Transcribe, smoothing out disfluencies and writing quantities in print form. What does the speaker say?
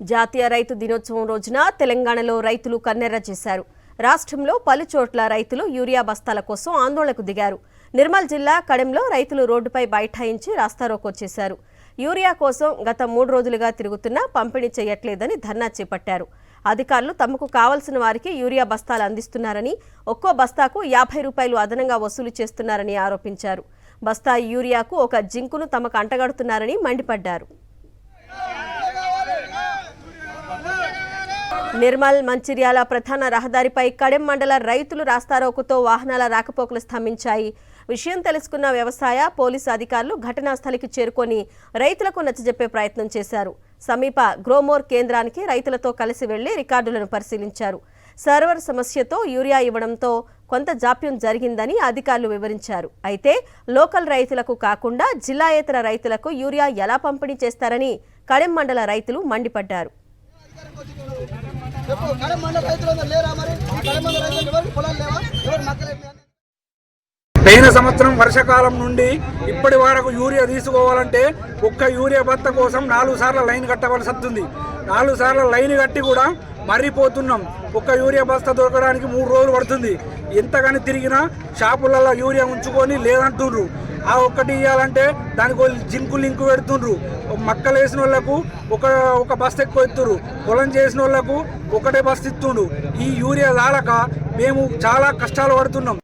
జాతీయ రైతు దినోత్సవం రోజున తెలంగాణలో రైతులు కన్నెర్ర చేశారు. రాష్ట్రంలో పలు చోట్ల రైతులు యూరియా బస్తాల కోసం ఆందోళనకు దిగారు. నిర్మల్ జిల్లా కడెంలో రైతులు రోడ్డుపై బైఠాయించి రాస్తారోకో చేశారు. యూరియా కోసం గత 3 రోజులుగా తిరుగుతున్నా పంపిణీ చేయట్లేదని ధర్నా చేపట్టారు. అధికారులు తమకు కావాల్సిన వారికి యూరియా బస్తాలు అందిస్తున్నారని, ఒక్కో బస్తాకు 50 రూపాయలు అదనంగా వసూలు చేస్తున్నారని ఆరోపించారు. బస్తా యూరియాకు ఒక జింకును తమకు అంటగడుతున్నారని మండిపడ్డారు. నిర్మల్ మంచిర్యాల ప్రధాన రహదారిపై కడెం మండల రైతులు రాస్తారోకోతో వాహనాల రాకపోకలు స్తంభించాయి. విషయం తెలుసుకున్న వ్యవసాయ, పోలీసు అధికారులు ఘటనా స్థలికి చేరుకొని రైతులకు నచ్చజెప్పే ప్రయత్నం చేశారు. సమీప గ్రోమోర్ కేంద్రానికి రైతులతో కలిసి వెళ్లి రికార్డులను పరిశీలించారు. సర్వర్ సమస్యతో యూరియా ఇవ్వడంతో కొంత జాప్యం జరిగిందని అధికారులు వివరించారు. అయితే లోకల్ రైతులకు కాకుండా జిల్లాయేతర రైతులకు యూరియా ఎలా పంపిణీ చేస్తారని కడెం మండల రైతులు మండిపడ్డారు. పోయిన సంవత్సరం వర్షాకాలం నుండి ఇప్పటి వరకు యూరియా తీసుకోవాలంటే ఒక్క యూరియా బత్త కోసం 4 సార్లు లైన్ కట్టవలసి వస్తుంది. 4 సార్లు లైన్ కట్టి కూడా మర్రిపోతున్నాం. ఒక్క యూరియా బస్తా దొరకడానికి 3 రోజులు పడుతుంది. ఎంతగాని తిరిగినా షాపులలో యూరియా ఉంచుకొని లేదంటుండ్రు. ఆ ఒక్కటి ఇవ్వాలంటే దానికి జింకు లింకు పెడుతుండ్రు. మక్కలు వేసిన వాళ్ళకు ఒక బస్తా ఎక్కువ ఎత్తురు, పొలం చేసిన వాళ్ళకు ఒకటే బస్తా ఇస్తుండ్రు. ఈ యూరియా చాలక మేము చాలా కష్టాలు పడుతున్నాం.